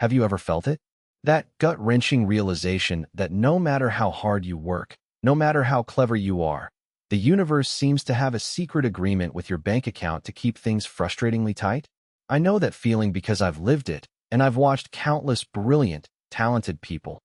Have you ever felt it? That gut-wrenching realization that no matter how hard you work, no matter how clever you are, the universe seems to have a secret agreement with your bank account to keep things frustratingly tight? I know that feeling because I've lived it, and I've watched countless brilliant, talented people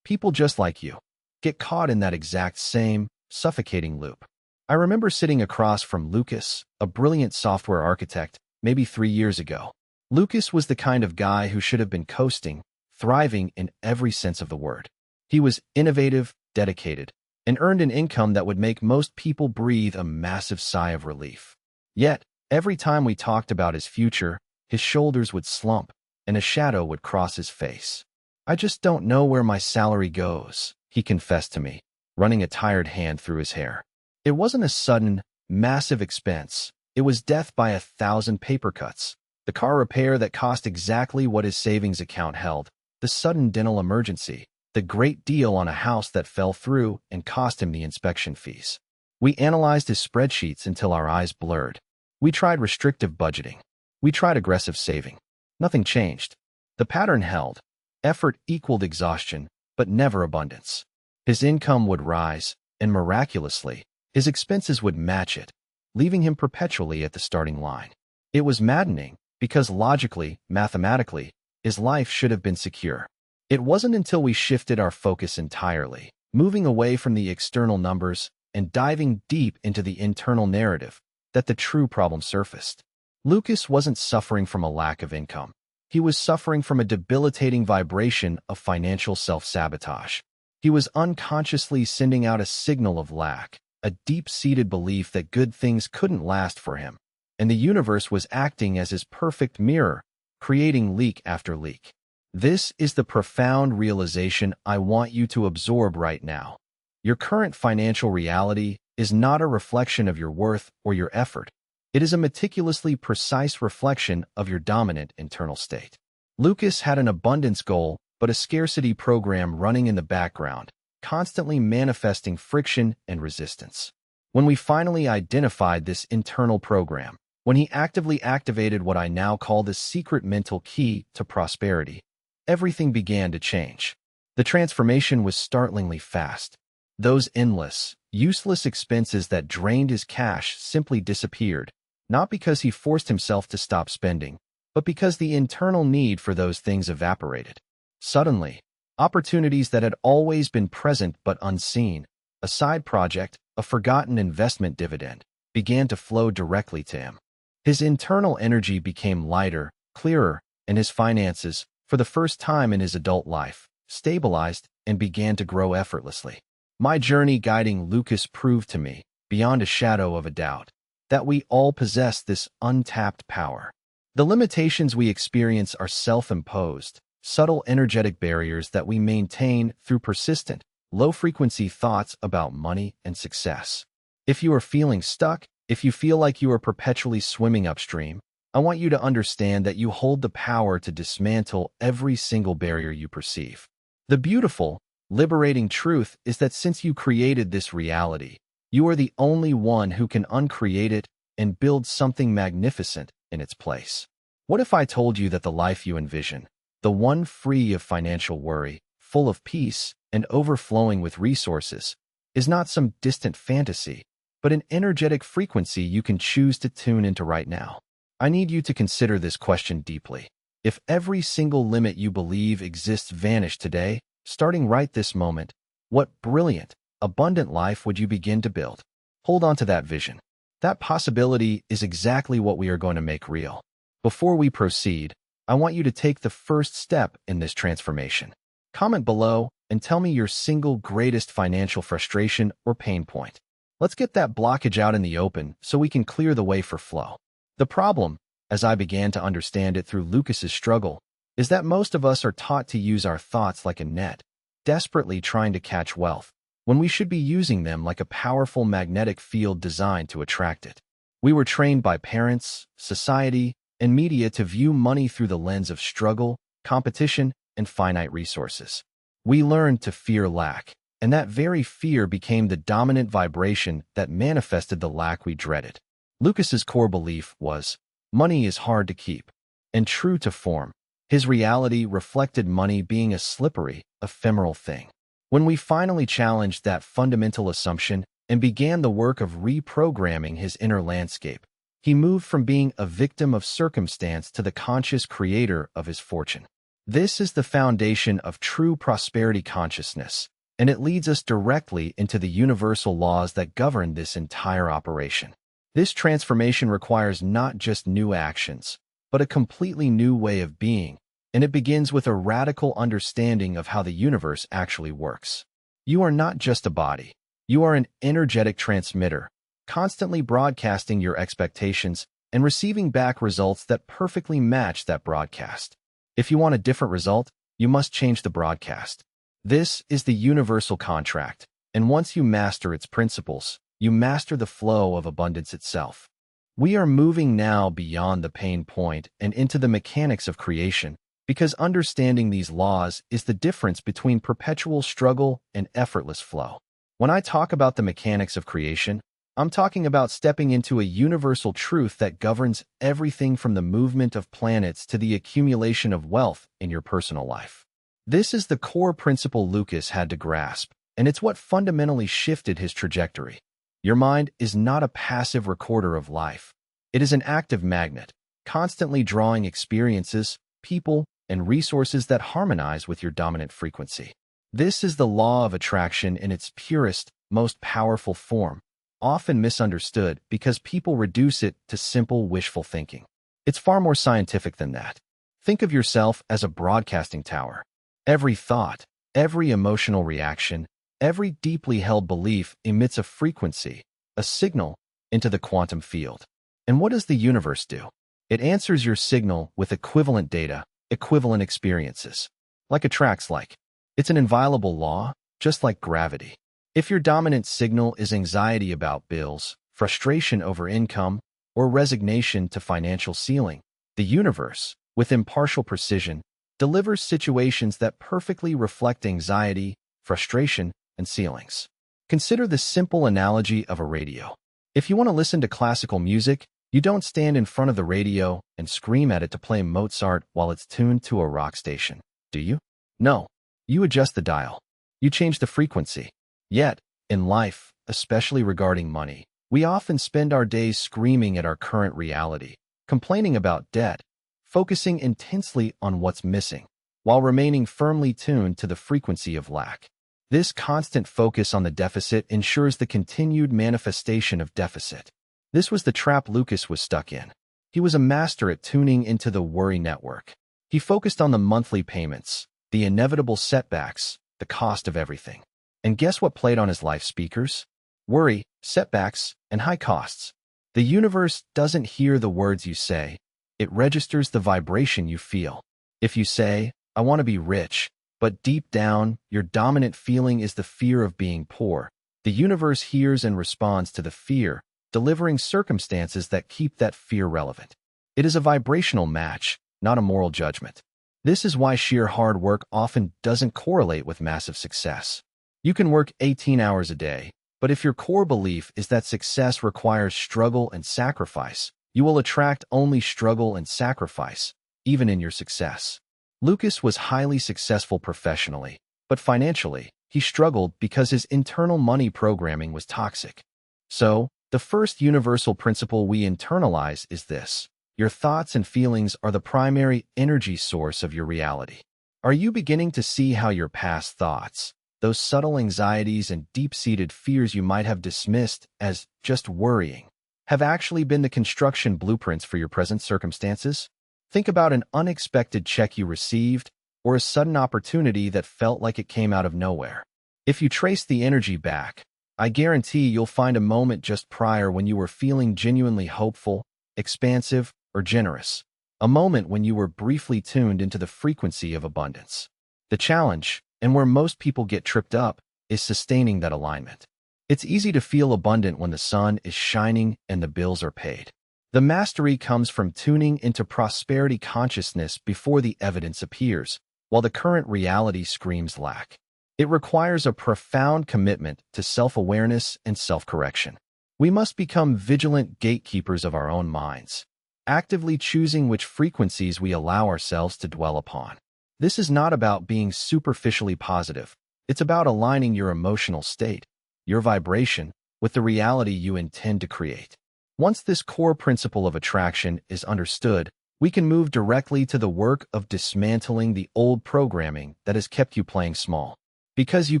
just like you, get caught in that exact same, suffocating loop. I remember sitting across from Lucas, a brilliant software architect, maybe 3 years ago. Lucas was the kind of guy who should have been coasting, thriving in every sense of the word. He was innovative, dedicated, and earned an income that would make most people breathe a massive sigh of relief. Yet, every time we talked about his future, his shoulders would slump, and a shadow would cross his face. "I just don't know where my salary goes," he confessed to me, running a tired hand through his hair. It wasn't a sudden, massive expense. It was death by 1,000 paper cuts. The car repair that cost exactly what his savings account held, the sudden dental emergency, the great deal on a house that fell through and cost him the inspection fees. We analyzed his spreadsheets until our eyes blurred. We tried restrictive budgeting. We tried aggressive saving. Nothing changed. The pattern held. Effort equaled exhaustion, but never abundance. His income would rise, and miraculously, his expenses would match it, leaving him perpetually at the starting line. It was maddening, because logically, mathematically, his life should have been secure. It wasn't until we shifted our focus entirely, moving away from the external numbers and diving deep into the internal narrative, that the true problem surfaced. Lucas wasn't suffering from a lack of income. He was suffering from a debilitating vibration of financial self-sabotage. He was unconsciously sending out a signal of lack, a deep-seated belief that good things couldn't last for him, and the universe was acting as his perfect mirror, creating leak after leak. This is the profound realization I want you to absorb right now. Your current financial reality is not a reflection of your worth or your effort. It is a meticulously precise reflection of your dominant internal state. Lucas had an abundance goal, but a scarcity program running in the background, constantly manifesting friction and resistance. When we finally identified this internal program, when he actively activated what I now call the secret mental key to prosperity, everything began to change. The transformation was startlingly fast. Those endless, useless expenses that drained his cash simply disappeared, not because he forced himself to stop spending, but because the internal need for those things evaporated. Suddenly, opportunities that had always been present but unseen, a side project, a forgotten investment dividend, began to flow directly to him. His internal energy became lighter, clearer, and his finances, for the first time in his adult life, stabilized and began to grow effortlessly. My journey guiding Lucas proved to me, beyond a shadow of a doubt, that we all possess this untapped power. The limitations we experience are self-imposed, subtle energetic barriers that we maintain through persistent, low-frequency thoughts about money and success. If you are feeling stuck, if you feel like you are perpetually swimming upstream, I want you to understand that you hold the power to dismantle every single barrier you perceive. The beautiful, liberating truth is that since you created this reality, you are the only one who can uncreate it and build something magnificent in its place. What if I told you that the life you envision, the one free of financial worry, full of peace, and overflowing with resources, is not some distant fantasy, but an energetic frequency you can choose to tune into right now? I need you to consider this question deeply. If every single limit you believe exists vanished today, starting right this moment, what brilliant, abundant life would you begin to build? Hold on to that vision. That possibility is exactly what we are going to make real. Before we proceed, I want you to take the first step in this transformation. Comment below and tell me your single greatest financial frustration or pain point. Let's get that blockage out in the open so we can clear the way for flow. The problem, as I began to understand it through Lucas's struggle, is that most of us are taught to use our thoughts like a net, desperately trying to catch wealth, when we should be using them like a powerful magnetic field designed to attract it. We were trained by parents, society, and media to view money through the lens of struggle, competition, and finite resources. We learned to fear lack, and that very fear became the dominant vibration that manifested the lack we dreaded. Lucas's core belief was, money is hard to keep, and true to form, His reality reflected money being a slippery, ephemeral thing. When we finally challenged that fundamental assumption and began the work of reprogramming his inner landscape, he moved from being a victim of circumstance to the conscious creator of his fortune. This is the foundation of true prosperity consciousness, and it leads us directly into the universal laws that govern this entire operation. This transformation requires not just new actions, but a completely new way of being, and it begins with a radical understanding of how the universe actually works. You are not just a body. You are an energetic transmitter, constantly broadcasting your expectations and receiving back results that perfectly match that broadcast. If you want a different result, you must change the broadcast. This is the universal contract, and once you master its principles, you master the flow of abundance itself. We are moving now beyond the pain point and into the mechanics of creation, because understanding these laws is the difference between perpetual struggle and effortless flow. When I talk about the mechanics of creation, I'm talking about stepping into a universal truth that governs everything from the movement of planets to the accumulation of wealth in your personal life. This is the core principle Lucas had to grasp, and it's what fundamentally shifted his trajectory. Your mind is not a passive recorder of life. It is an active magnet, constantly drawing experiences, people, and resources that harmonize with your dominant frequency. This is the law of attraction in its purest, most powerful form, often misunderstood because people reduce it to simple wishful thinking. It's far more scientific than that. Think of yourself as a broadcasting tower. Every thought, every emotional reaction, every deeply held belief emits a frequency, a signal, into the quantum field. And what does the universe do? It answers your signal with equivalent data, equivalent experiences. Like attracts like. It's an inviolable law, just like gravity. If your dominant signal is anxiety about bills, frustration over income, or resignation to financial ceiling, the universe, with impartial precision, delivers situations that perfectly reflect anxiety, frustration, and ceilings. Consider the simple analogy of a radio. If you want to listen to classical music, you don't stand in front of the radio and scream at it to play Mozart while it's tuned to a rock station, do you? No. You adjust the dial. You change the frequency. Yet, in life, especially regarding money, we often spend our days screaming at our current reality, complaining about debt, focusing intensely on what's missing, while remaining firmly tuned to the frequency of lack. This constant focus on the deficit ensures the continued manifestation of deficit. This was the trap Lucas was stuck in. He was a master at tuning into the worry network. He focused on the monthly payments, the inevitable setbacks, the cost of everything. And guess what played on his life speakers? Worry, setbacks, and high costs. The universe doesn't hear the words you say. It registers the vibration you feel. If you say, I want to be rich, but deep down, your dominant feeling is the fear of being poor, the universe hears and responds to the fear, delivering circumstances that keep that fear relevant. It is a vibrational match, not a moral judgment. This is why sheer hard work often doesn't correlate with massive success. You can work 18 hours a day, but if your core belief is that success requires struggle and sacrifice, you will attract only struggle and sacrifice, even in your success. Lucas was highly successful professionally, but financially, he struggled because his internal money programming was toxic. So, the first universal principle we internalize is this. Your thoughts and feelings are the primary energy source of your reality. Are you beginning to see how your past thoughts, those subtle anxieties and deep-seated fears you might have dismissed as just worrying, have actually been the construction blueprints for your present circumstances? Think about an unexpected check you received or a sudden opportunity that felt like it came out of nowhere. If you trace the energy back, I guarantee you'll find a moment just prior when you were feeling genuinely hopeful, expansive, or generous. A moment when you were briefly tuned into the frequency of abundance. The challenge, and where most people get tripped up, is sustaining that alignment. It's easy to feel abundant when the sun is shining and the bills are paid. The mastery comes from tuning into prosperity consciousness before the evidence appears, while the current reality screams lack. It requires a profound commitment to self-awareness and self-correction. We must become vigilant gatekeepers of our own minds. actively choosing which frequencies we allow ourselves to dwell upon. This is not about being superficially positive. It's about aligning your emotional state, your vibration, with the reality you intend to create. Once this core principle of attraction is understood, we can move directly to the work of dismantling the old programming that has kept you playing small. Because you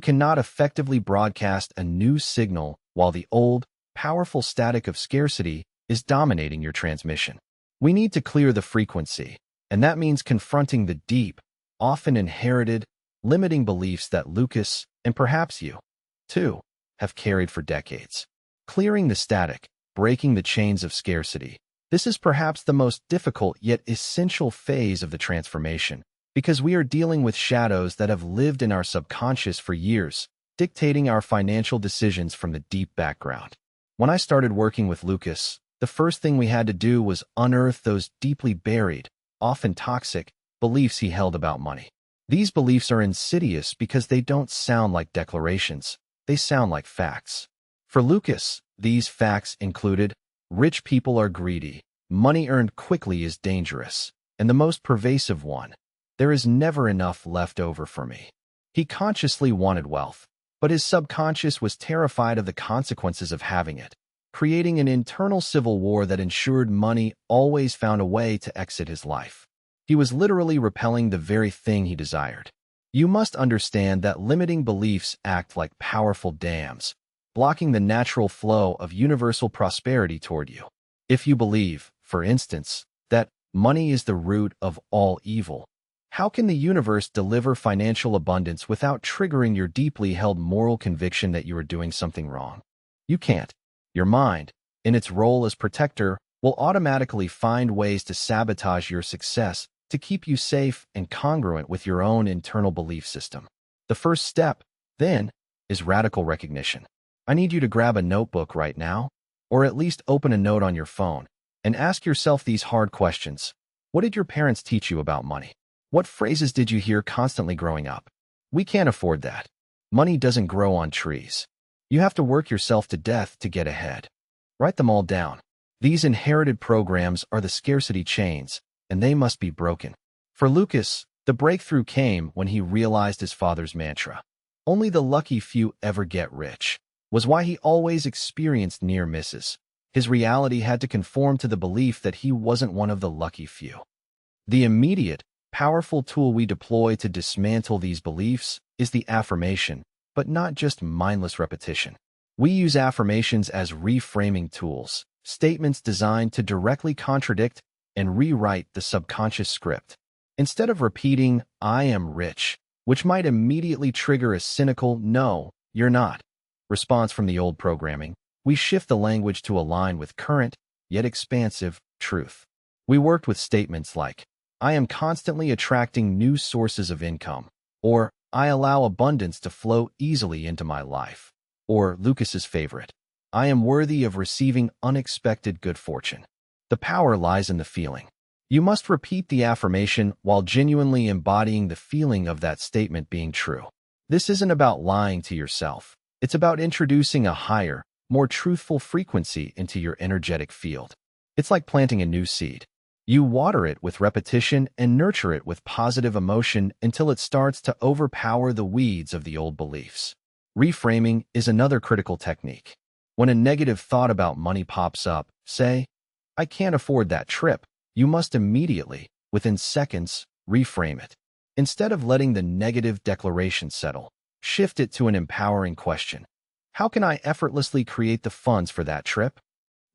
cannot effectively broadcast a new signal while the old, powerful static of scarcity is dominating your transmission. We need to clear the frequency, and that means confronting the deep, often inherited, limiting beliefs that Lucas, and perhaps you, too, have carried for decades. Clearing the static, breaking the chains of scarcity. This is perhaps the most difficult yet essential phase of the transformation, because we are dealing with shadows that have lived in our subconscious for years, dictating our financial decisions from the deep background. When I started working with Lucas, the first thing we had to do was unearth those deeply buried, often toxic, beliefs he held about money. These beliefs are insidious because they don't sound like declarations, they sound like facts. For Lucas, these facts included: rich people are greedy, money earned quickly is dangerous, and the most pervasive one: there is never enough left over for me. He consciously wanted wealth, but his subconscious was terrified of the consequences of having it, creating an internal civil war that ensured money always found a way to exit his life. He was literally repelling the very thing he desired. You must understand that limiting beliefs act like powerful dams, blocking the natural flow of universal prosperity toward you. If you believe, for instance, that money is the root of all evil, how can the universe deliver financial abundance without triggering your deeply held moral conviction that you are doing something wrong? You can't. Your mind, in its role as protector, will automatically find ways to sabotage your success to keep you safe and congruent with your own internal belief system. The first step, then, is radical recognition. I need you to grab a notebook right now, or at least open a note on your phone, and ask yourself these hard questions. What did your parents teach you about money? What phrases did you hear constantly growing up? We can't afford that. Money doesn't grow on trees. You have to work yourself to death to get ahead. Write them all down. These inherited programs are the scarcity chains, and they must be broken. For Lucas, the breakthrough came when he realized his father's mantra: only the lucky few ever get rich, was why he always experienced near misses. His reality had to conform to the belief that he wasn't one of the lucky few. The immediate, powerful tool we deploy to dismantle these beliefs is the affirmation, but not just mindless repetition. We use affirmations as reframing tools, statements designed to directly contradict and rewrite the subconscious script. Instead of repeating, "I am rich," which might immediately trigger a cynical, "No, you're not," response from the old programming, we shift the language to align with current, yet expansive, truth. We worked with statements like, "I am constantly attracting new sources of income," or "I allow abundance to flow easily into my life," or Lucas's favorite, "I am worthy of receiving unexpected good fortune." The power lies in the feeling. You must repeat the affirmation while genuinely embodying the feeling of that statement being true. This isn't about lying to yourself. It's about introducing a higher, more truthful frequency into your energetic field. It's like planting a new seed. You water it with repetition and nurture it with positive emotion until it starts to overpower the weeds of the old beliefs. Reframing is another critical technique. When a negative thought about money pops up, say, "I can't afford that trip," you must immediately, within seconds, reframe it. Instead of letting the negative declaration settle, shift it to an empowering question. How can I effortlessly create the funds for that trip?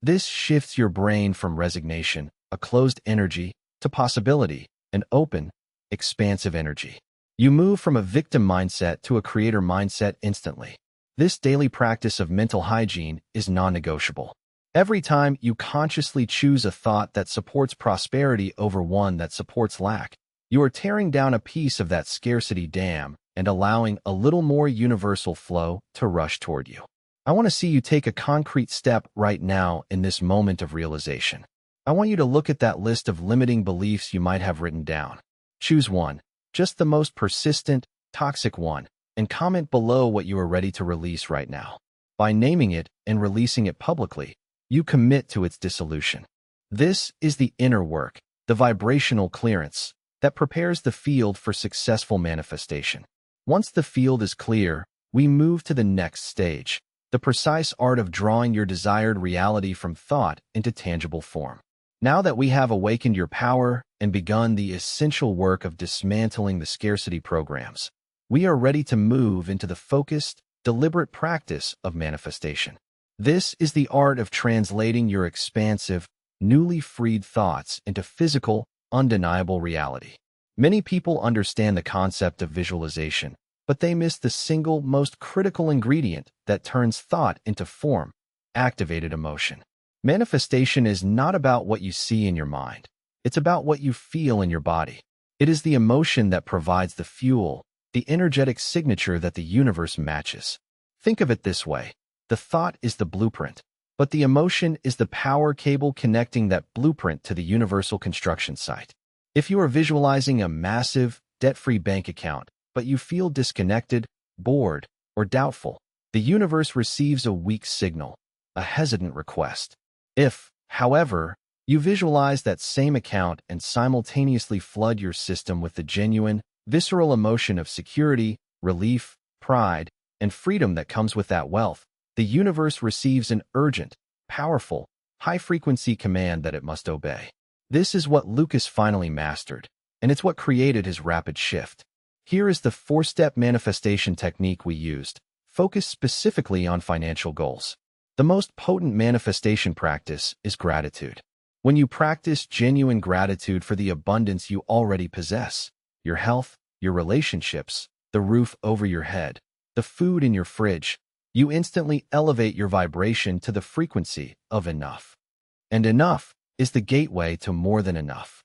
This shifts your brain from resignation, a closed energy, to possibility, an open, expansive energy. You move from a victim mindset to a creator mindset instantly. This daily practice of mental hygiene is non-negotiable. Every time you consciously choose a thought that supports prosperity over one that supports lack, you are tearing down a piece of that scarcity dam and allowing a little more universal flow to rush toward you. I want to see you take a concrete step right now in this moment of realization. I want you to look at that list of limiting beliefs you might have written down. Choose one, just the most persistent, toxic one, and comment below what you are ready to release right now. By naming it and releasing it publicly, you commit to its dissolution. This is the inner work, the vibrational clearance, that prepares the field for successful manifestation. Once the field is clear, we move to the next stage, the precise art of drawing your desired reality from thought into tangible form. Now that we have awakened your power and begun the essential work of dismantling the scarcity programs, we are ready to move into the focused, deliberate practice of manifestation. This is the art of translating your expansive, newly freed thoughts into physical, undeniable reality. Many people understand the concept of visualization, but they miss the single most critical ingredient that turns thought into form: activated emotion. Manifestation is not about what you see in your mind. It's about what you feel in your body. It is the emotion that provides the fuel, the energetic signature that the universe matches. Think of it this way: the thought is the blueprint, but the emotion is the power cable connecting that blueprint to the universal construction site. If you are visualizing a massive, debt-free bank account, but you feel disconnected, bored, or doubtful, the universe receives a weak signal, a hesitant request. If, however, you visualize that same account and simultaneously flood your system with the genuine, visceral emotion of security, relief, pride, and freedom that comes with that wealth, the universe receives an urgent, powerful, high-frequency command that it must obey. This is what Lucas finally mastered, and it's what created his rapid shift. Here is the four-step manifestation technique we used, focused specifically on financial goals. The most potent manifestation practice is gratitude. When you practice genuine gratitude for the abundance you already possess, your health, your relationships, the roof over your head, the food in your fridge, you instantly elevate your vibration to the frequency of enough. And enough is the gateway to more than enough.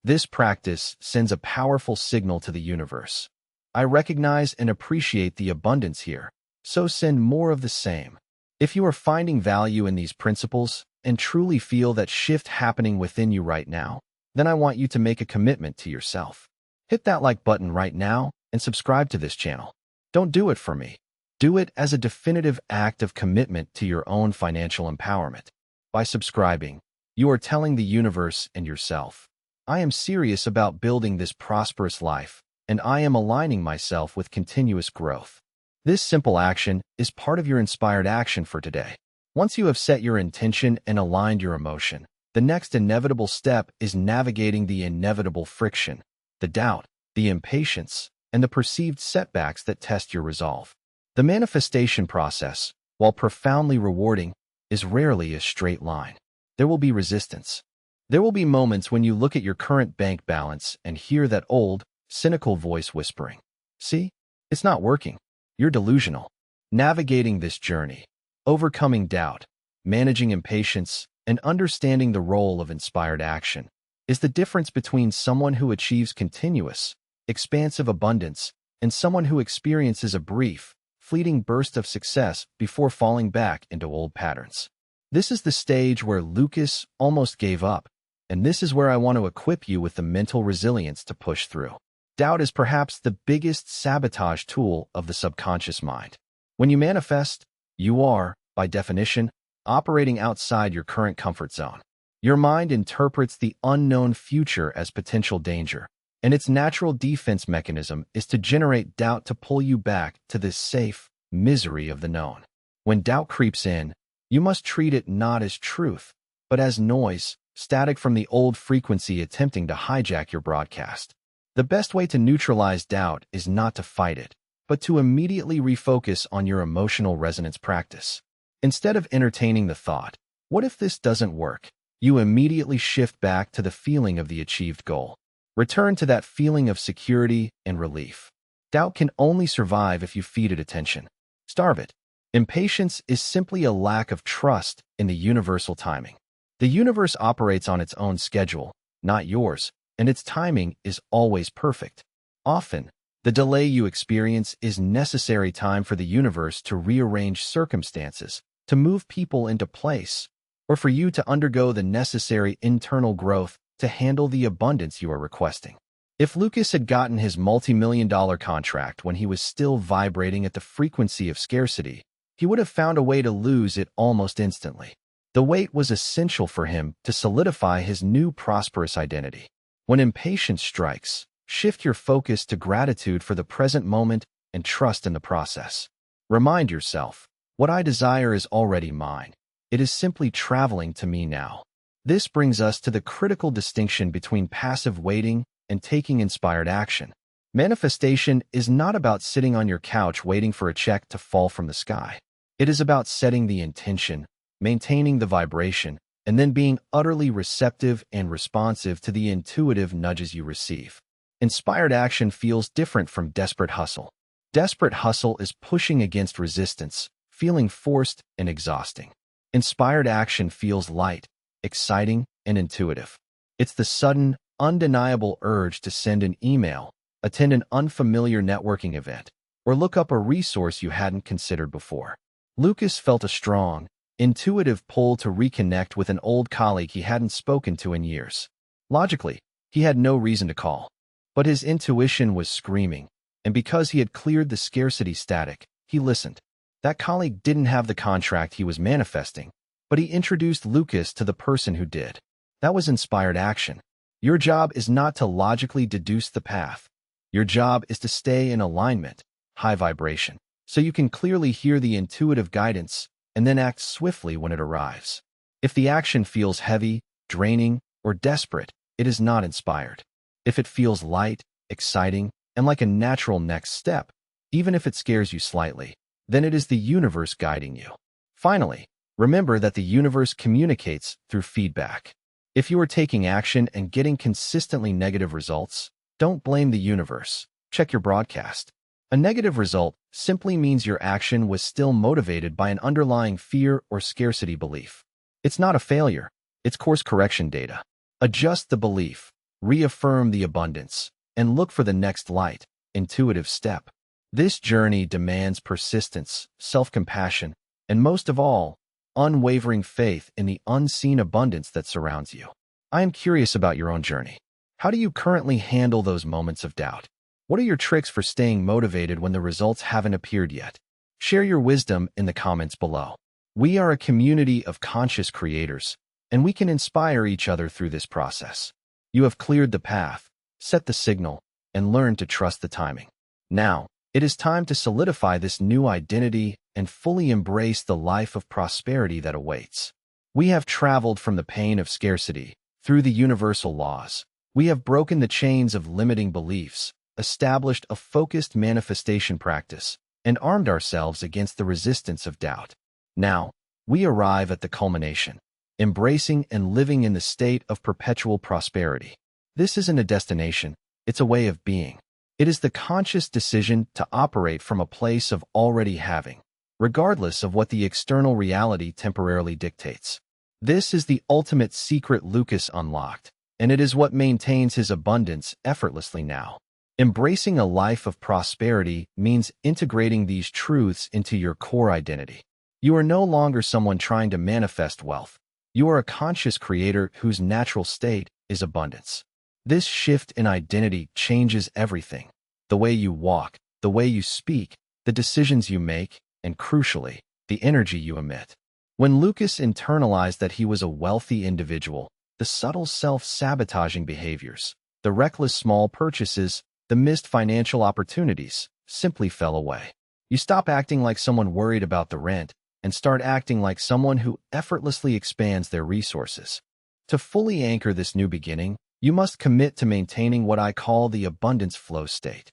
This practice sends a powerful signal to the universe. I recognize and appreciate the abundance here, so send more of the same. If you are finding value in these principles and truly feel that shift happening within you right now, then I want you to make a commitment to yourself. Hit that like button right now and subscribe to this channel. Don't do it for me. Do it as a definitive act of commitment to your own financial empowerment. By subscribing, you are telling the universe and yourself, I am serious about building this prosperous life, and I am aligning myself with continuous growth. This simple action is part of your inspired action for today. Once you have set your intention and aligned your emotion, the next inevitable step is navigating the inevitable friction, the doubt, the impatience, and the perceived setbacks that test your resolve. The manifestation process, while profoundly rewarding, is rarely a straight line. There will be resistance. There will be moments when you look at your current bank balance and hear that old, cynical voice whispering, "See, it's not working. You're delusional." Navigating this journey, overcoming doubt, managing impatience, and understanding the role of inspired action is the difference between someone who achieves continuous, expansive abundance and someone who experiences a brief, fleeting burst of success before falling back into old patterns. This is the stage where Lucas almost gave up, and this is where I want to equip you with the mental resilience to push through. Doubt is perhaps the biggest sabotage tool of the subconscious mind. When you manifest, you are, by definition, operating outside your current comfort zone. Your mind interprets the unknown future as potential danger, and its natural defense mechanism is to generate doubt to pull you back to this safe misery of the known. When doubt creeps in, you must treat it not as truth, but as noise, static from the old frequency attempting to hijack your broadcast. The best way to neutralize doubt is not to fight it, but to immediately refocus on your emotional resonance practice. Instead of entertaining the thought, "What if this doesn't work?" you immediately shift back to the feeling of the achieved goal. Return to that feeling of security and relief. Doubt can only survive if you feed it attention. Starve it. Impatience is simply a lack of trust in the universal timing. The universe operates on its own schedule, not yours, and its timing is always perfect. Often, the delay you experience is necessary time for the universe to rearrange circumstances, to move people into place, or for you to undergo the necessary internal growth to handle the abundance you are requesting. If Lucas had gotten his multi-million-dollar contract when he was still vibrating at the frequency of scarcity, he would have found a way to lose it almost instantly. The wait was essential for him to solidify his new prosperous identity. When impatience strikes, shift your focus to gratitude for the present moment and trust in the process. Remind yourself, what I desire is already mine. It is simply traveling to me now. This brings us to the critical distinction between passive waiting and taking inspired action. Manifestation is not about sitting on your couch waiting for a check to fall from the sky. It is about setting the intention, maintaining the vibration, and then being utterly receptive and responsive to the intuitive nudges you receive. Inspired action feels different from desperate hustle. Desperate hustle is pushing against resistance, feeling forced and exhausting. Inspired action feels light, exciting, and intuitive. It's the sudden, undeniable urge to send an email, attend an unfamiliar networking event, or look up a resource you hadn't considered before. Lucas felt a strong, intuitive pull to reconnect with an old colleague he hadn't spoken to in years. Logically, he had no reason to call, but his intuition was screaming, and because he had cleared the scarcity static, he listened. That colleague didn't have the contract he was manifesting, but he introduced Lucas to the person who did. That was inspired action. Your job is not to logically deduce the path. Your job is to stay in alignment, high vibration, so you can clearly hear the intuitive guidance and then act swiftly when it arrives. If the action feels heavy, draining, or desperate, it is not inspired. If it feels light, exciting, and like a natural next step, even if it scares you slightly, then it is the universe guiding you. Finally, remember that the universe communicates through feedback. If you are taking action and getting consistently negative results, don't blame the universe. Check your broadcast. A negative result simply means your action was still motivated by an underlying fear or scarcity belief. It's not a failure, it's course correction data. Adjust the belief, reaffirm the abundance, and look for the next light, intuitive step. This journey demands persistence, self-compassion, and most of all, unwavering faith in the unseen abundance that surrounds you. I am curious about your own journey. How do you currently handle those moments of doubt? What are your tricks for staying motivated when the results haven't appeared yet? Share your wisdom in the comments below. We are a community of conscious creators, and we can inspire each other through this process. You have cleared the path, set the signal, and learned to trust the timing. Now, it is time to solidify this new identity and fully embrace the life of prosperity that awaits. We have traveled from the pain of scarcity through the universal laws. We have broken the chains of limiting beliefs, established a focused manifestation practice, and armed ourselves against the resistance of doubt. Now, we arrive at the culmination, embracing and living in the state of perpetual prosperity. This isn't a destination, it's a way of being. It is the conscious decision to operate from a place of already having, regardless of what the external reality temporarily dictates. This is the ultimate secret Lucas unlocked, and it is what maintains his abundance effortlessly now. Embracing a life of prosperity means integrating these truths into your core identity. You are no longer someone trying to manifest wealth. You are a conscious creator whose natural state is abundance. This shift in identity changes everything. The way you walk, the way you speak, the decisions you make, and crucially, the energy you emit. When Lucas internalized that he was a wealthy individual, the subtle self-sabotaging behaviors, the reckless small purchases, the missed financial opportunities simply fell away. You stop acting like someone worried about the rent and start acting like someone who effortlessly expands their resources. To fully anchor this new beginning, you must commit to maintaining what I call the abundance flow state.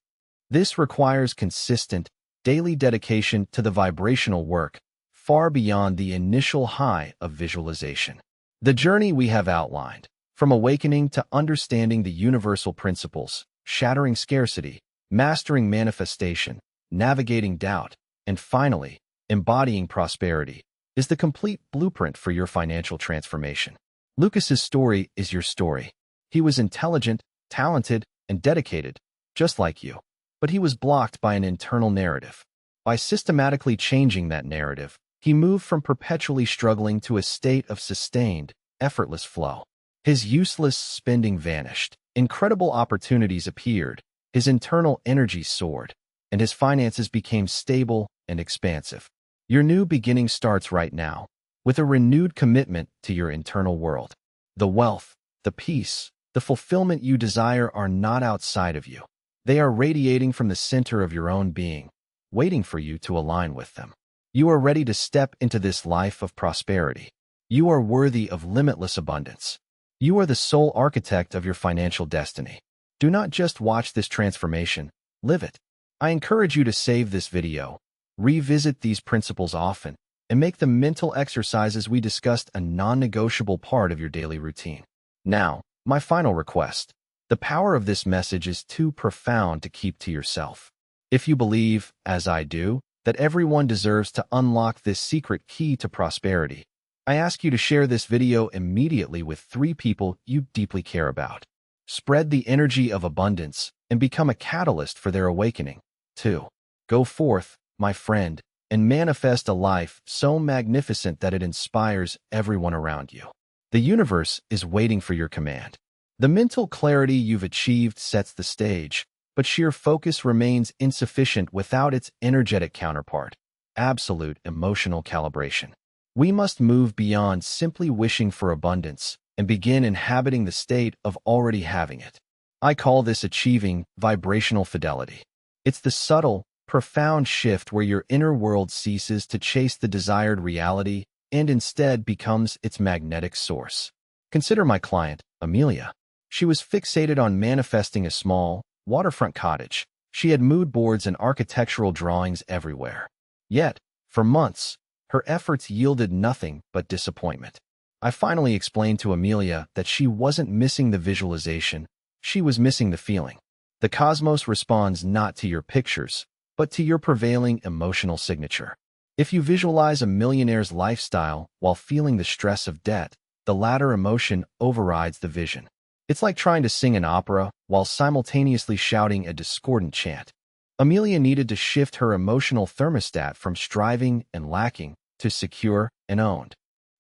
This requires consistent, daily dedication to the vibrational work, far beyond the initial high of visualization. The journey we have outlined, from awakening to understanding the universal principles, shattering scarcity, mastering manifestation, navigating doubt, and finally, embodying prosperity, is the complete blueprint for your financial transformation. Lucas's story is your story. He was intelligent, talented, and dedicated, just like you. But he was blocked by an internal narrative. By systematically changing that narrative, he moved from perpetually struggling to a state of sustained, effortless flow. His useless spending vanished. Incredible opportunities appeared, his internal energy soared, and his finances became stable and expansive. Your new beginning starts right now. with a renewed commitment to your internal world. The wealth, the peace, the fulfillment you desire are not outside of you. They are radiating from the center of your own being, waiting for you to align with them. You are ready to step into this life of prosperity. You are worthy of limitless abundance. You are the sole architect of your financial destiny. Do not just watch this transformation, live it. I encourage you to save this video, revisit these principles often, and make the mental exercises we discussed a non-negotiable part of your daily routine. Now, my final request. The power of this message is too profound to keep to yourself. If you believe, as I do, that everyone deserves to unlock this secret key to prosperity, I ask you to share this video immediately with 3 people you deeply care about. Spread the energy of abundance and become a catalyst for their awakening. 2. Go forth, my friend, and manifest a life so magnificent that it inspires everyone around you. The universe is waiting for your command. The mental clarity you've achieved sets the stage, but sheer focus remains insufficient without its energetic counterpart, absolute emotional calibration. We must move beyond simply wishing for abundance and begin inhabiting the state of already having it. I call this achieving vibrational fidelity. It's the subtle, profound shift where your inner world ceases to chase the desired reality and instead becomes its magnetic source. Consider my client, Amelia. She was fixated on manifesting a small, waterfront cottage. She had mood boards and architectural drawings everywhere. Yet, for months, her efforts yielded nothing but disappointment. I finally explained to Amelia that she wasn't missing the visualization, she was missing the feeling. The cosmos responds not to your pictures, but to your prevailing emotional signature. If you visualize a millionaire's lifestyle while feeling the stress of debt, the latter emotion overrides the vision. It's like trying to sing an opera while simultaneously shouting a discordant chant. Amelia needed to shift her emotional thermostat from striving and lacking to secure and owned.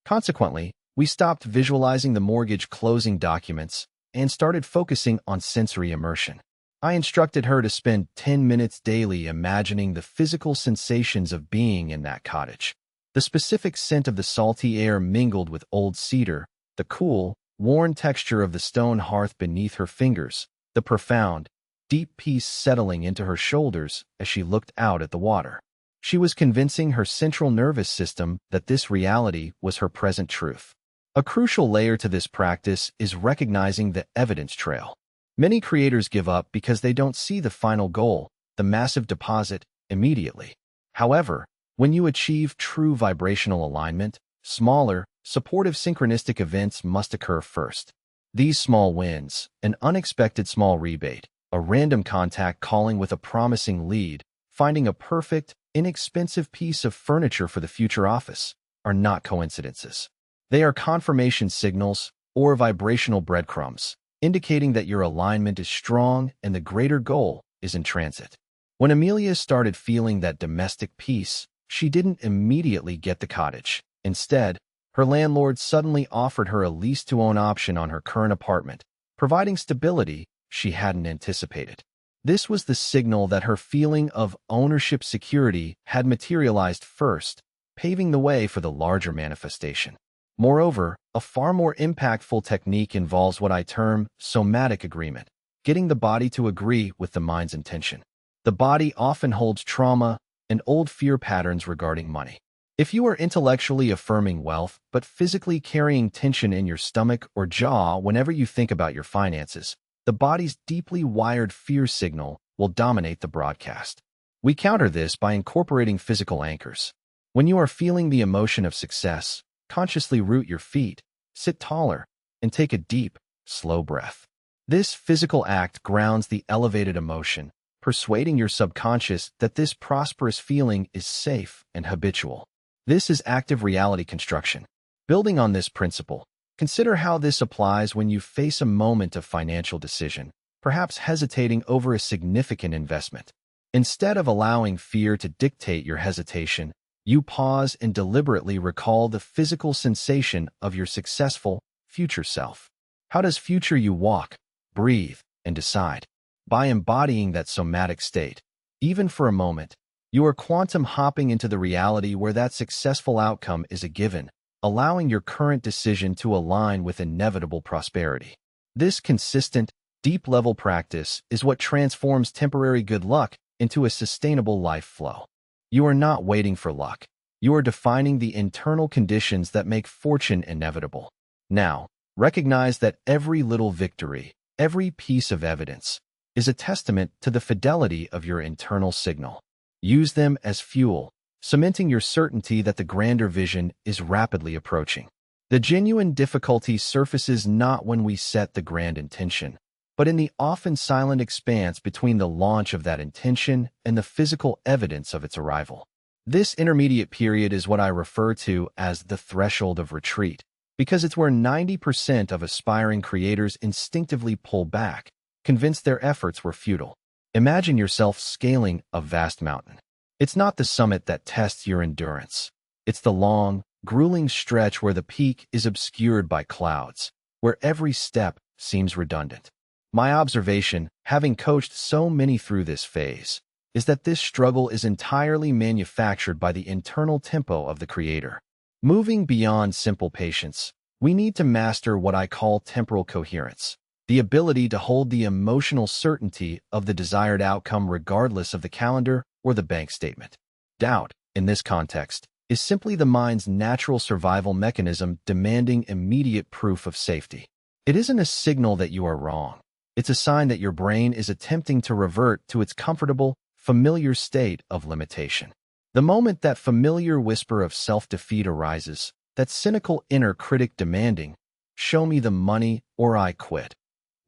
Consequently, we stopped visualizing the mortgage closing documents and started focusing on sensory immersion. I instructed her to spend 10 minutes daily imagining the physical sensations of being in that cottage. The specific scent of the salty air mingled with old cedar, the cool, worn texture of the stone hearth beneath her fingers, the profound, deep peace settling into her shoulders as she looked out at the water. She was convincing her central nervous system that this reality was her present truth. A crucial layer to this practice is recognizing the evidence trail. Many creators give up because they don't see the final goal, the massive deposit, immediately. However, when you achieve true vibrational alignment, smaller, supportive synchronistic events must occur first. These small wins, an unexpected small rebate, a random contact calling with a promising lead, finding a perfect, inexpensive piece of furniture for the future office, are not coincidences. They are confirmation signals or vibrational breadcrumbs, indicating that your alignment is strong and the greater goal is in transit. When Amelia started feeling that domestic peace, she didn't immediately get the cottage. Instead, her landlord suddenly offered her a lease-to-own option on her current apartment, providing stability she hadn't anticipated. This was the signal that her feeling of ownership security had materialized first, paving the way for the larger manifestation. Moreover, a far more impactful technique involves what I term somatic agreement, getting the body to agree with the mind's intention. The body often holds trauma and old fear patterns regarding money. If you are intellectually affirming wealth but physically carrying tension in your stomach or jaw whenever you think about your finances, the body's deeply wired fear signal will dominate the broadcast. We counter this by incorporating physical anchors. When you are feeling the emotion of success, consciously root your feet, sit taller, and take a deep, slow breath. This physical act grounds the elevated emotion, persuading your subconscious that this prosperous feeling is safe and habitual. This is active reality construction. Building on this principle, consider how this applies when you face a moment of financial decision, perhaps hesitating over a significant investment. Instead of allowing fear to dictate your hesitation, you pause and deliberately recall the physical sensation of your successful future self. How does future you walk, breathe, and decide? By embodying that somatic state, even for a moment, you are quantum hopping into the reality where that successful outcome is a given, allowing your current decision to align with inevitable prosperity. This consistent, deep-level practice is what transforms temporary good luck into a sustainable life flow. You are not waiting for luck. You are defining the internal conditions that make fortune inevitable. Now, recognize that every little victory, every piece of evidence, is a testament to the fidelity of your internal signal. Use them as fuel, cementing your certainty that the grander vision is rapidly approaching. The genuine difficulty surfaces not when we set the grand intention, but in the often silent expanse between the launch of that intention and the physical evidence of its arrival. This intermediate period is what I refer to as the threshold of retreat, because it's where 90% of aspiring creators instinctively pull back, convinced their efforts were futile. Imagine yourself scaling a vast mountain. It's not the summit that tests your endurance. It's the long, grueling stretch where the peak is obscured by clouds, where every step seems redundant. My observation, having coached so many through this phase, is that this struggle is entirely manufactured by the internal tempo of the creator. Moving beyond simple patience, we need to master what I call temporal coherence, the ability to hold the emotional certainty of the desired outcome regardless of the calendar or the bank statement. Doubt, in this context, is simply the mind's natural survival mechanism demanding immediate proof of safety. It isn't a signal that you are wrong. It's a sign that your brain is attempting to revert to its comfortable, familiar state of limitation. The moment that familiar whisper of self-defeat arises, that cynical inner critic demanding, "Show me the money or I quit,"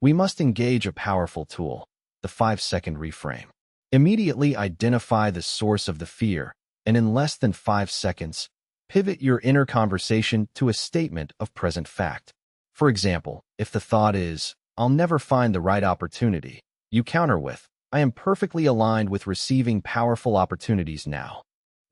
we must engage a powerful tool, the 5-second reframe. Immediately identify the source of the fear, and in less than 5 seconds, pivot your inner conversation to a statement of present fact. For example, if the thought is, "I'll never find the right opportunity," you counter with, "I am perfectly aligned with receiving powerful opportunities now."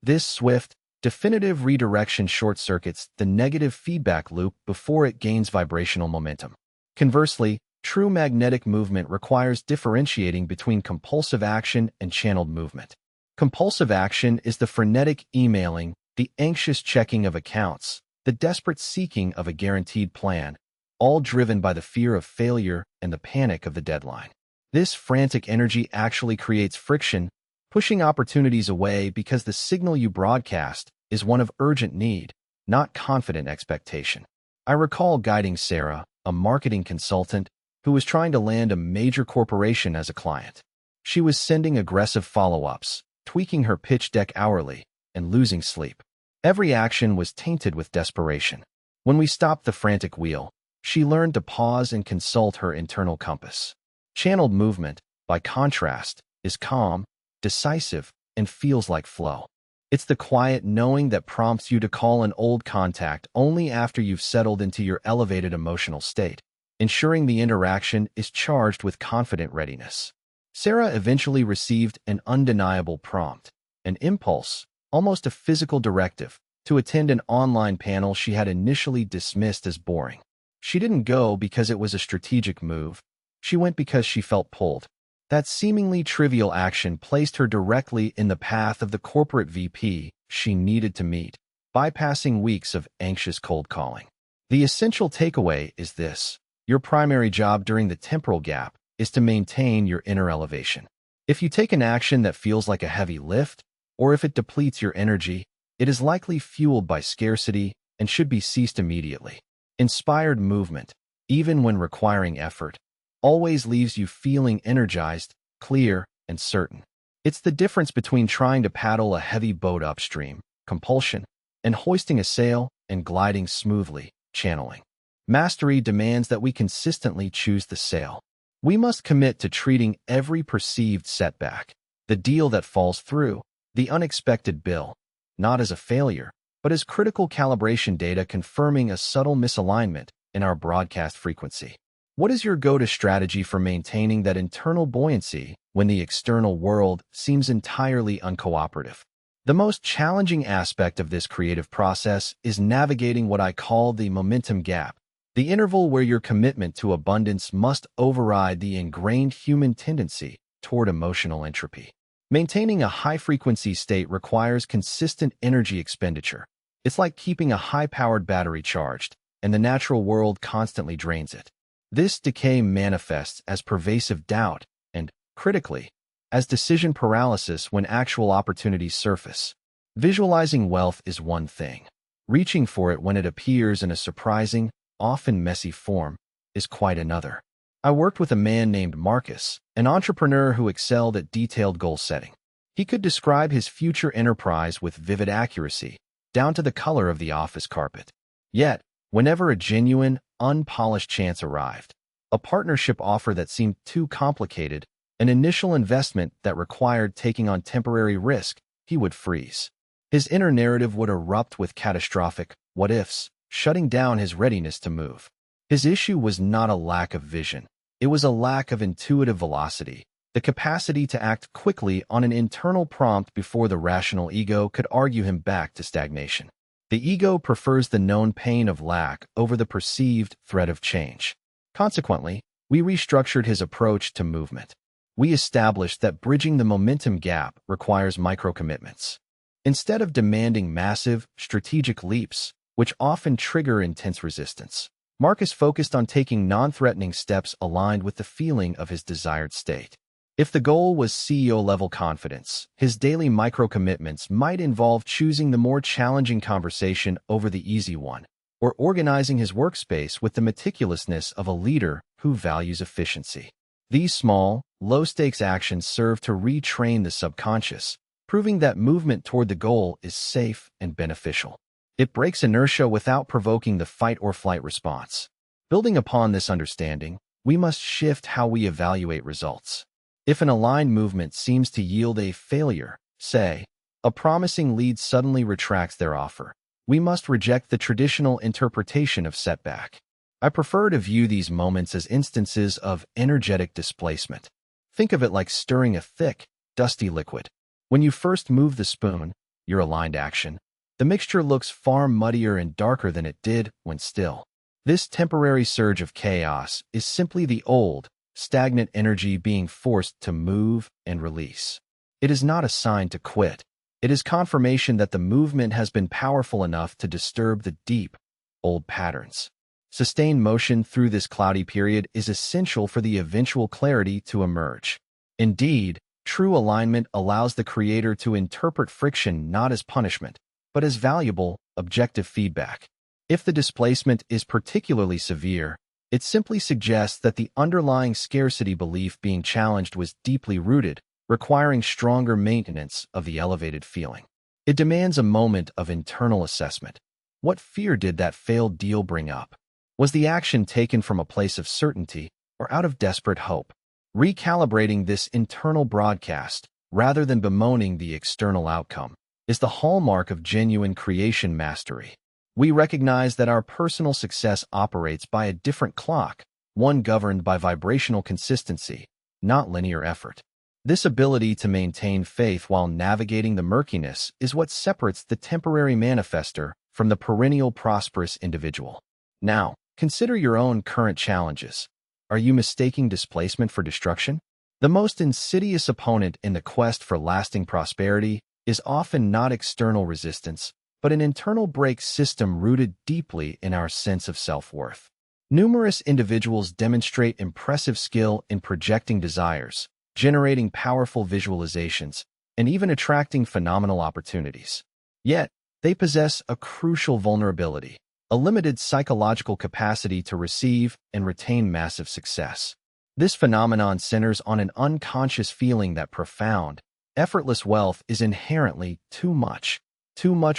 This swift, definitive redirection short-circuits the negative feedback loop before it gains vibrational momentum. Conversely, true magnetic movement requires differentiating between compulsive action and channeled movement. Compulsive action is the frenetic emailing, the anxious checking of accounts, the desperate seeking of a guaranteed plan, all driven by the fear of failure and the panic of the deadline. This frantic energy actually creates friction, pushing opportunities away because the signal you broadcast is one of urgent need, not confident expectation. I recall guiding Sarah, a marketing consultant, who was trying to land a major corporation as a client. She was sending aggressive follow-ups, tweaking her pitch deck hourly, and losing sleep. Every action was tainted with desperation. When we stopped the frantic wheel, she learned to pause and consult her internal compass. Channeled movement, by contrast, is calm, decisive, and feels like flow. It's the quiet knowing that prompts you to call an old contact only after you've settled into your elevated emotional state, ensuring the interaction is charged with confident readiness. Sarah eventually received an undeniable prompt, an impulse, almost a physical directive, to attend an online panel she had initially dismissed as boring. She didn't go because it was a strategic move. She went because she felt pulled. That seemingly trivial action placed her directly in the path of the corporate VP she needed to meet, bypassing weeks of anxious cold calling. The essential takeaway is this: your primary job during the temporal gap is to maintain your inner elevation. If you take an action that feels like a heavy lift, or if it depletes your energy, it is likely fueled by scarcity and should be ceased immediately. Inspired movement, even when requiring effort, always leaves you feeling energized, clear, and certain. It's the difference between trying to paddle a heavy boat upstream, compulsion, and hoisting a sail and gliding smoothly, channeling. Mastery demands that we consistently choose the sail. We must commit to treating every perceived setback, the deal that falls through, the unexpected bill, not as a failure, but as critical calibration data confirming a subtle misalignment in our broadcast frequency. What is your go-to strategy for maintaining that internal buoyancy when the external world seems entirely uncooperative? The most challenging aspect of this creative process is navigating what I call the momentum gap, the interval where your commitment to abundance must override the ingrained human tendency toward emotional entropy. Maintaining a high-frequency state requires consistent energy expenditure. It's like keeping a high-powered battery charged, and the natural world constantly drains it. This decay manifests as pervasive doubt and, critically, as decision paralysis when actual opportunities surface. Visualizing wealth is one thing. Reaching for it when it appears in a surprising, often messy form, is quite another. I worked with a man named Marcus, an entrepreneur who excelled at detailed goal setting. He could describe his future enterprise with vivid accuracy, down to the color of the office carpet. Yet, whenever a genuine, unpolished chance arrived, a partnership offer that seemed too complicated, an initial investment that required taking on temporary risk, he would freeze. His inner narrative would erupt with catastrophic what-ifs, shutting down his readiness to move. His issue was not a lack of vision. It was a lack of intuitive velocity, the capacity to act quickly on an internal prompt before the rational ego could argue him back to stagnation. The ego prefers the known pain of lack over the perceived threat of change. Consequently, we restructured his approach to movement. We established that bridging the momentum gap requires micro-commitments. Instead of demanding massive, strategic leaps, which often trigger intense resistance, Marcus focused on taking non-threatening steps aligned with the feeling of his desired state. If the goal was CEO-level confidence, his daily micro-commitments might involve choosing the more challenging conversation over the easy one, or organizing his workspace with the meticulousness of a leader who values efficiency. These small, low-stakes actions serve to retrain the subconscious, proving that movement toward the goal is safe and beneficial. It breaks inertia without provoking the fight-or-flight response. Building upon this understanding, we must shift how we evaluate results. If an aligned movement seems to yield a failure, say, a promising lead suddenly retracts their offer, we must reject the traditional interpretation of setback. I prefer to view these moments as instances of energetic displacement. Think of it like stirring a thick, dusty liquid. When you first move the spoon, your aligned action, the mixture looks far muddier and darker than it did when still. This temporary surge of chaos is simply the old, stagnant energy being forced to move and release. It is not a sign to quit. It is confirmation that the movement has been powerful enough to disturb the deep, old patterns. Sustained motion through this cloudy period is essential for the eventual clarity to emerge. Indeed, true alignment allows the creator to interpret friction not as punishment, but as valuable, objective feedback. If the displacement is particularly severe, it simply suggests that the underlying scarcity belief being challenged was deeply rooted, requiring stronger maintenance of the elevated feeling. It demands a moment of internal assessment. What fear did that failed deal bring up? Was the action taken from a place of certainty or out of desperate hope? Recalibrating this internal broadcast, rather than bemoaning the external outcome, is the hallmark of genuine creation mastery. We recognize that our personal success operates by a different clock, one governed by vibrational consistency, not linear effort. This ability to maintain faith while navigating the murkiness is what separates the temporary manifester from the perennial prosperous individual. Now, consider your own current challenges. Are you mistaking displacement for destruction? The most insidious opponent in the quest for lasting prosperity is often not external resistance, but an internal brake system rooted deeply in our sense of self-worth. Numerous individuals demonstrate impressive skill in projecting desires, generating powerful visualizations, and even attracting phenomenal opportunities. Yet, they possess a crucial vulnerability, a limited psychological capacity to receive and retain massive success. This phenomenon centers on an unconscious feeling that profound, effortless wealth is inherently too much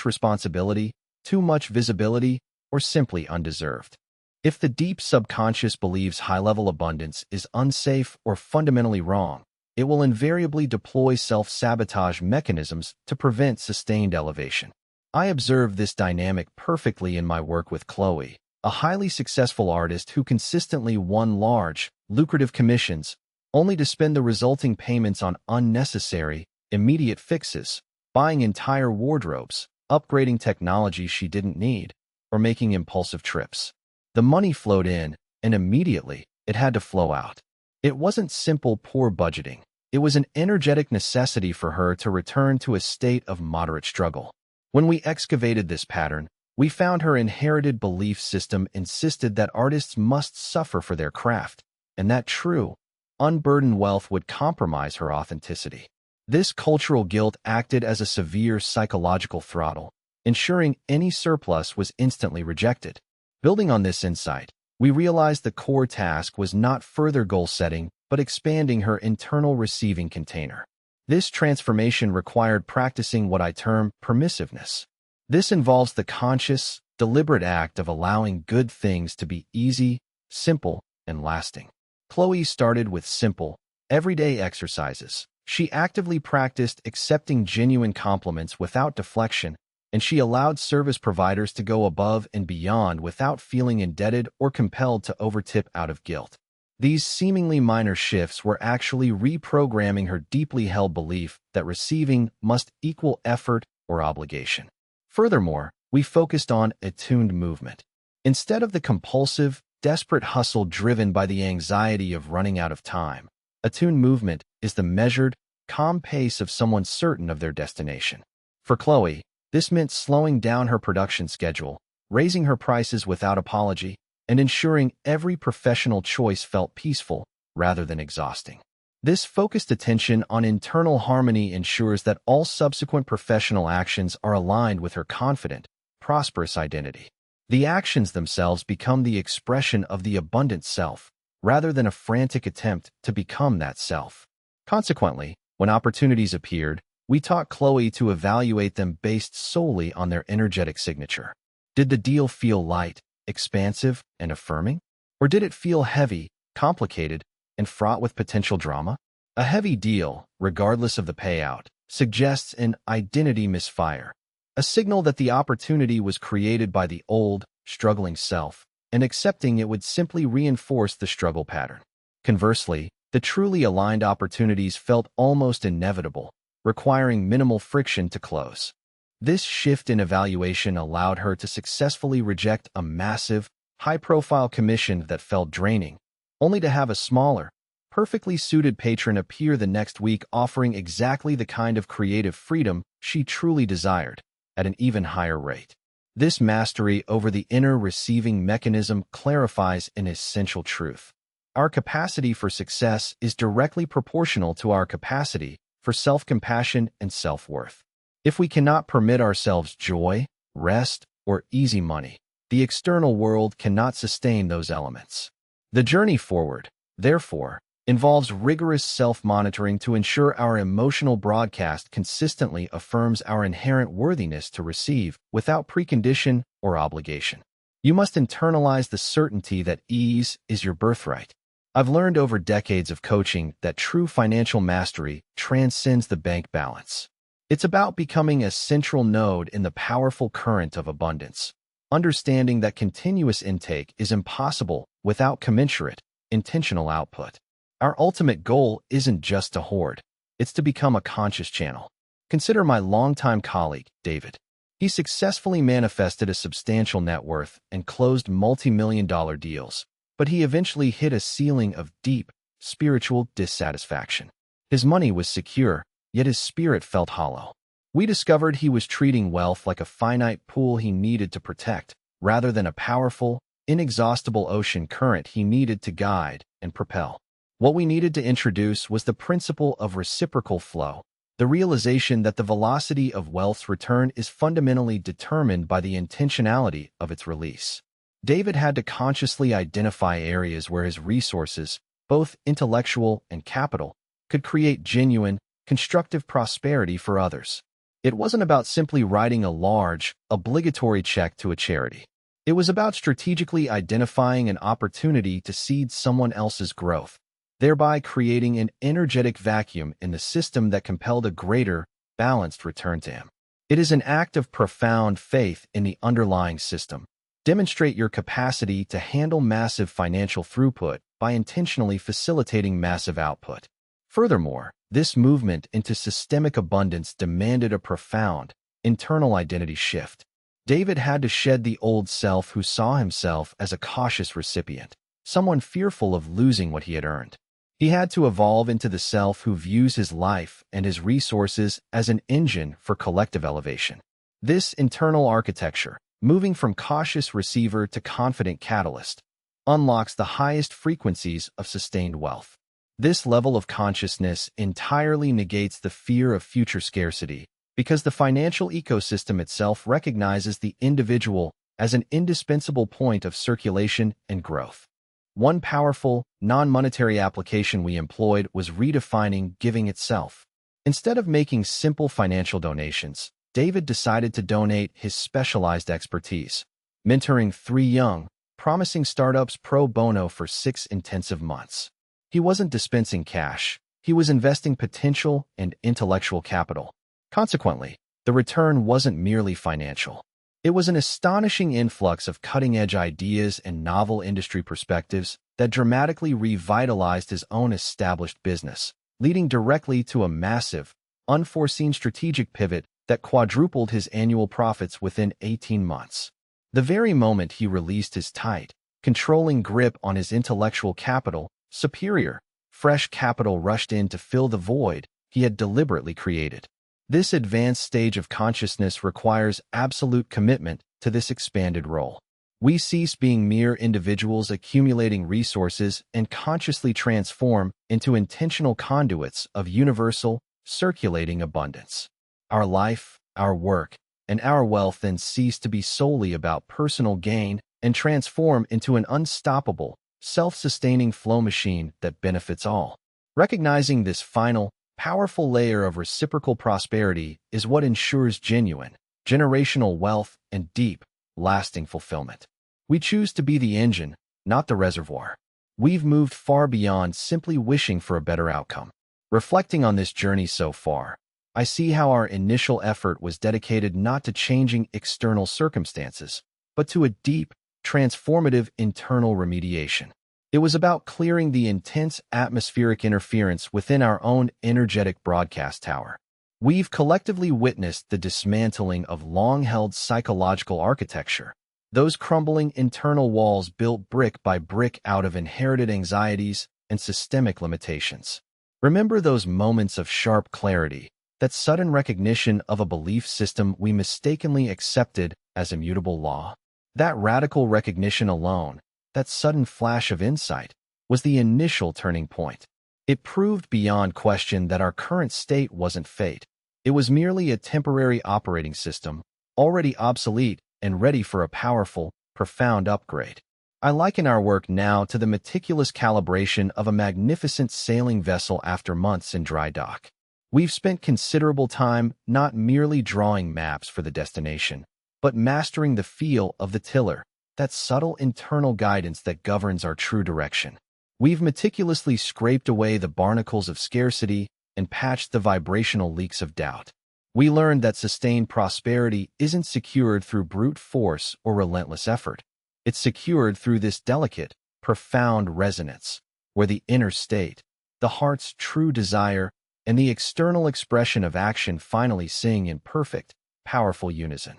responsibility, too much visibility, or simply undeserved. If the deep subconscious believes high-level abundance is unsafe or fundamentally wrong, it will invariably deploy self-sabotage mechanisms to prevent sustained elevation. I observe this dynamic perfectly in my work with Chloe, a highly successful artist who consistently won large, lucrative commissions, only to spend the resulting payments on unnecessary, immediate fixes, buying entire wardrobes, upgrading technology she didn't need, or making impulsive trips. The money flowed in, and immediately, it had to flow out. It wasn't simple poor budgeting. It was an energetic necessity for her to return to a state of moderate struggle. When we excavated this pattern, we found her inherited belief system insisted that artists must suffer for their craft, and that true, unburdened wealth would compromise her authenticity. This cultural guilt acted as a severe psychological throttle, ensuring any surplus was instantly rejected. Building on this insight, we realized the core task was not further goal setting, but expanding her internal receiving container. This transformation required practicing what I term permissiveness. This involves the conscious, deliberate act of allowing good things to be easy, simple, and lasting. Chloe started with simple, everyday exercises. She actively practiced accepting genuine compliments without deflection, and she allowed service providers to go above and beyond without feeling indebted or compelled to overtip out of guilt. These seemingly minor shifts were actually reprogramming her deeply held belief that receiving must equal effort or obligation. Furthermore, we focused on attuned movement. Instead of the compulsive, desperate hustle driven by the anxiety of running out of time, attuned movement is the measured, calm pace of someone certain of their destination. For Chloe, this meant slowing down her production schedule, raising her prices without apology, and ensuring every professional choice felt peaceful rather than exhausting. This focused attention on internal harmony ensures that all subsequent professional actions are aligned with her confident, prosperous identity. The actions themselves become the expression of the abundant self, rather than a frantic attempt to become that self. Consequently, when opportunities appeared, we taught Chloe to evaluate them based solely on their energetic signature. Did the deal feel light, expansive, and affirming? Or did it feel heavy, complicated, and fraught with potential drama? A heavy deal, regardless of the payout, suggests an identity misfire, a signal that the opportunity was created by the old, struggling self, and accepting it would simply reinforce the struggle pattern. Conversely, the truly aligned opportunities felt almost inevitable, requiring minimal friction to close. This shift in evaluation allowed her to successfully reject a massive, high-profile commission that felt draining, only to have a smaller, perfectly suited patron appear the next week offering exactly the kind of creative freedom she truly desired, at an even higher rate. This mastery over the inner receiving mechanism clarifies an essential truth. Our capacity for success is directly proportional to our capacity for self-compassion and self-worth. If we cannot permit ourselves joy, rest, or easy money, the external world cannot sustain those elements. The journey forward, therefore, involves rigorous self-monitoring to ensure our emotional broadcast consistently affirms our inherent worthiness to receive without precondition or obligation. You must internalize the certainty that ease is your birthright. I've learned over decades of coaching that true financial mastery transcends the bank balance. It's about becoming a central node in the powerful current of abundance, understanding that continuous intake is impossible without commensurate, intentional output. Our ultimate goal isn't just to hoard, it's to become a conscious channel. Consider my longtime colleague, David. He successfully manifested a substantial net worth and closed multi-million-dollar deals, but he eventually hit a ceiling of deep, spiritual dissatisfaction. His money was secure, yet his spirit felt hollow. We discovered he was treating wealth like a finite pool he needed to protect, rather than a powerful, inexhaustible ocean current he needed to guide and propel. What we needed to introduce was the principle of reciprocal flow, the realization that the velocity of wealth's return is fundamentally determined by the intentionality of its release. David had to consciously identify areas where his resources, both intellectual and capital, could create genuine, constructive prosperity for others. It wasn't about simply writing a large, obligatory check to a charity. It was about strategically identifying an opportunity to seed someone else's growth, thereby creating an energetic vacuum in the system that compelled a greater, balanced return to him. It is an act of profound faith in the underlying system. Demonstrate your capacity to handle massive financial throughput by intentionally facilitating massive output. Furthermore, this movement into systemic abundance demanded a profound, internal identity shift. David had to shed the old self who saw himself as a cautious recipient, someone fearful of losing what he had earned. He had to evolve into the self who views his life and his resources as an engine for collective elevation. This internal architecture, moving from cautious receiver to confident catalyst, unlocks the highest frequencies of sustained wealth. This level of consciousness entirely negates the fear of future scarcity because the financial ecosystem itself recognizes the individual as an indispensable point of circulation and growth. One powerful, non-monetary application we employed was redefining giving itself. Instead of making simple financial donations, David decided to donate his specialized expertise, mentoring 3 young, promising startups pro bono for 6 intensive months. He wasn't dispensing cash. He was investing potential and intellectual capital. Consequently, the return wasn't merely financial. It was an astonishing influx of cutting-edge ideas and novel industry perspectives that dramatically revitalized his own established business, leading directly to a massive, unforeseen strategic pivot that quadrupled his annual profits within 18 months. The very moment he released his tight, controlling grip on his intellectual capital, superior, fresh capital rushed in to fill the void he had deliberately created. This advanced stage of consciousness requires absolute commitment to this expanded role. We cease being mere individuals accumulating resources and consciously transform into intentional conduits of universal, circulating abundance. Our life, our work, and our wealth then cease to be solely about personal gain and transform into an unstoppable, self-sustaining flow machine that benefits all. Recognizing this final, powerful layer of reciprocal prosperity is what ensures genuine, generational wealth and deep, lasting fulfillment. We choose to be the engine, not the reservoir. We've moved far beyond simply wishing for a better outcome. Reflecting on this journey so far, I see how our initial effort was dedicated not to changing external circumstances, but to a deep, transformative internal remediation. It was about clearing the intense atmospheric interference within our own energetic broadcast tower. We've collectively witnessed the dismantling of long-held psychological architecture, those crumbling internal walls built brick by brick out of inherited anxieties and systemic limitations. Remember those moments of sharp clarity, that sudden recognition of a belief system we mistakenly accepted as immutable law? That radical recognition alone, that sudden flash of insight, was the initial turning point. It proved beyond question that our current state wasn't fate. It was merely a temporary operating system, already obsolete and ready for a powerful, profound upgrade. I liken our work now to the meticulous calibration of a magnificent sailing vessel after months in dry dock. We've spent considerable time not merely drawing maps for the destination, but mastering the feel of the tiller, that subtle internal guidance that governs our true direction. We've meticulously scraped away the barnacles of scarcity and patched the vibrational leaks of doubt. We learned that sustained prosperity isn't secured through brute force or relentless effort. It's secured through this delicate, profound resonance, where the inner state, the heart's true desire, and the external expression of action finally sing in perfect, powerful unison.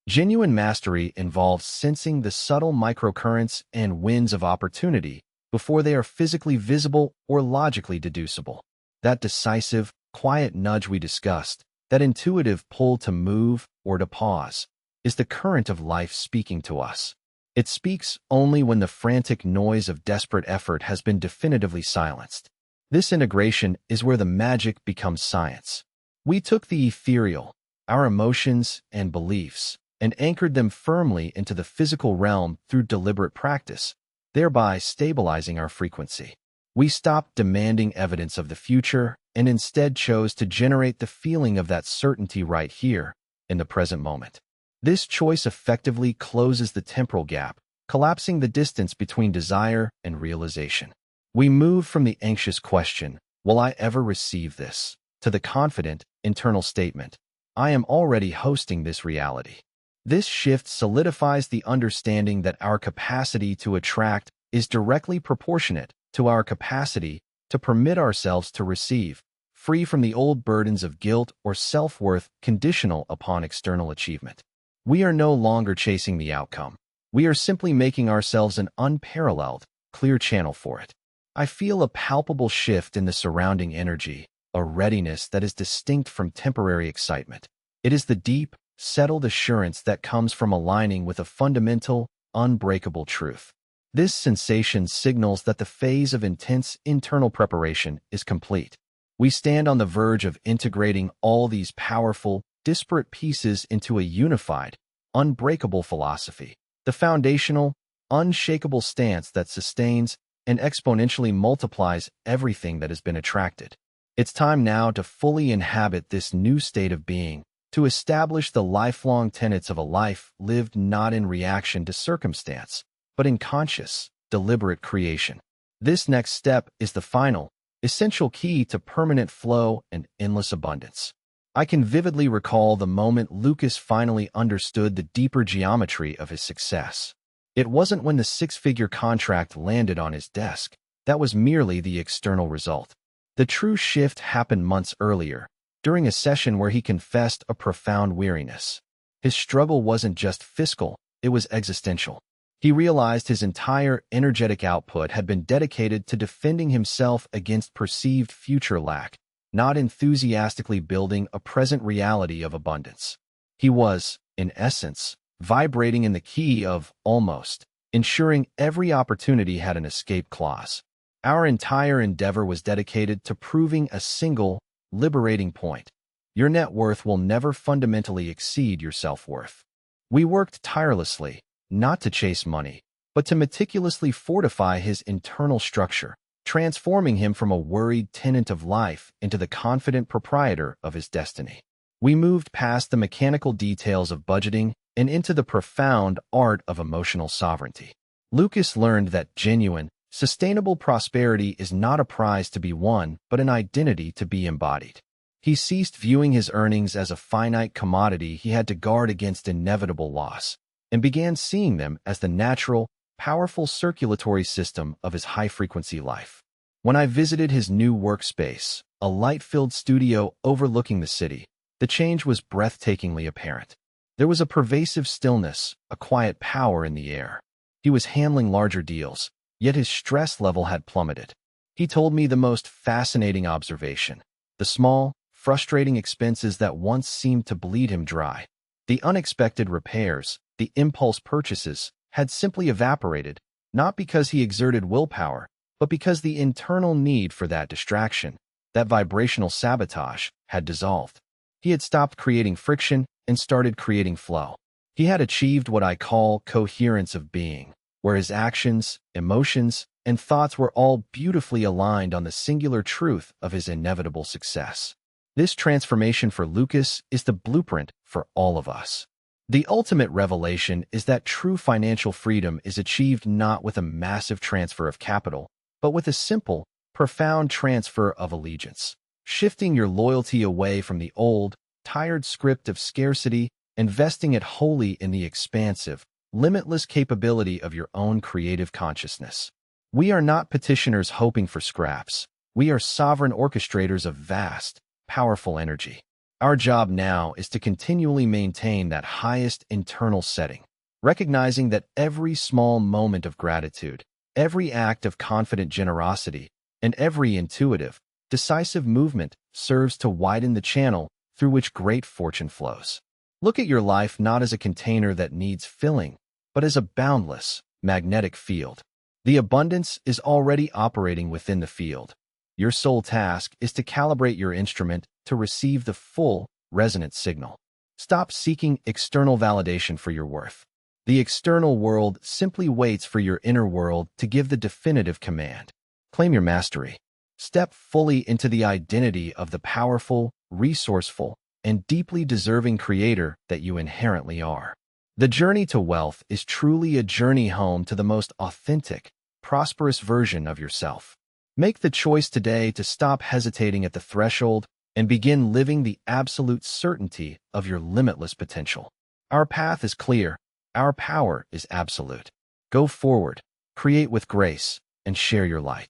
Genuine mastery involves sensing the subtle microcurrents and winds of opportunity before they are physically visible or logically deducible. That decisive, quiet nudge we discussed, that intuitive pull to move or to pause, is the current of life speaking to us. It speaks only when the frantic noise of desperate effort has been definitively silenced. This integration is where the magic becomes science. We took the ethereal, our emotions and beliefs, and anchored them firmly into the physical realm through deliberate practice, thereby stabilizing our frequency. We stopped demanding evidence of the future and instead chose to generate the feeling of that certainty right here, in the present moment. This choice effectively closes the temporal gap, collapsing the distance between desire and realization. We move from the anxious question, "Will I ever receive this?" to the confident, internal statement, "I am already hosting this reality." This shift solidifies the understanding that our capacity to attract is directly proportionate to our capacity to permit ourselves to receive, free from the old burdens of guilt or self-worth conditional upon external achievement. We are no longer chasing the outcome. We are simply making ourselves an unparalleled, clear channel for it. I feel a palpable shift in the surrounding energy, a readiness that is distinct from temporary excitement. It is the deep, settled assurance that comes from aligning with a fundamental, unbreakable truth. This sensation signals that the phase of intense internal preparation is complete. We stand on the verge of integrating all these powerful, disparate pieces into a unified, unbreakable philosophy, the foundational, unshakable stance that sustains and exponentially multiplies everything that has been attracted. It's time now to fully inhabit this new state of being, to establish the lifelong tenets of a life lived not in reaction to circumstance, but in conscious, deliberate creation. This next step is the final, essential key to permanent flow and endless abundance. I can vividly recall the moment Lucas finally understood the deeper geometry of his success. It wasn't when the six-figure contract landed on his desk. That was merely the external result. The true shift happened months earlier, during a session where he confessed a profound weariness. His struggle wasn't just fiscal, it was existential. He realized his entire energetic output had been dedicated to defending himself against perceived future lack, not enthusiastically building a present reality of abundance. He was, in essence, vibrating in the key of almost, ensuring every opportunity had an escape clause. Our entire endeavor was dedicated to proving a single, liberating point. Your net worth will never fundamentally exceed your self-worth. We worked tirelessly, not to chase money, but to meticulously fortify his internal structure, transforming him from a worried tenant of life into the confident proprietor of his destiny. We moved past the mechanical details of budgeting and into the profound art of emotional sovereignty. Lucas learned that genuine, sustainable prosperity is not a prize to be won, but an identity to be embodied. He ceased viewing his earnings as a finite commodity he had to guard against inevitable loss, and began seeing them as the natural, powerful circulatory system of his high-frequency life. When I visited his new workspace, a light-filled studio overlooking the city, the change was breathtakingly apparent. There was a pervasive stillness, a quiet power in the air. He was handling larger deals, yet his stress level had plummeted. He told me the most fascinating observation: the small, frustrating expenses that once seemed to bleed him dry, the unexpected repairs, the impulse purchases, had simply evaporated, not because he exerted willpower, but because the internal need for that distraction, that vibrational sabotage, had dissolved. He had stopped creating friction and started creating flow. He had achieved what I call coherence of being, where his actions, emotions, and thoughts were all beautifully aligned on the singular truth of his inevitable success. This transformation for Lucas is the blueprint for all of us. The ultimate revelation is that true financial freedom is achieved not with a massive transfer of capital, but with a simple, profound transfer of allegiance, shifting your loyalty away from the old, tired script of scarcity and vesting it wholly in the expansive, limitless capability of your own creative consciousness. We are not petitioners hoping for scraps. We are sovereign orchestrators of vast, powerful energy. Our job now is to continually maintain that highest internal setting, recognizing that every small moment of gratitude, every act of confident generosity, and every intuitive, decisive movement serves to widen the channel through which great fortune flows. Look at your life not as a container that needs filling, but as a boundless, magnetic field. The abundance is already operating within the field. Your sole task is to calibrate your instrument to receive the full, resonant signal. Stop seeking external validation for your worth. The external world simply waits for your inner world to give the definitive command. Claim your mastery. Step fully into the identity of the powerful, resourceful, and deeply deserving creator that you inherently are. The journey to wealth is truly a journey home to the most authentic, prosperous version of yourself. Make the choice today to stop hesitating at the threshold and begin living the absolute certainty of your limitless potential. Our path is clear. Our power is absolute. Go forward, create with grace, and share your light.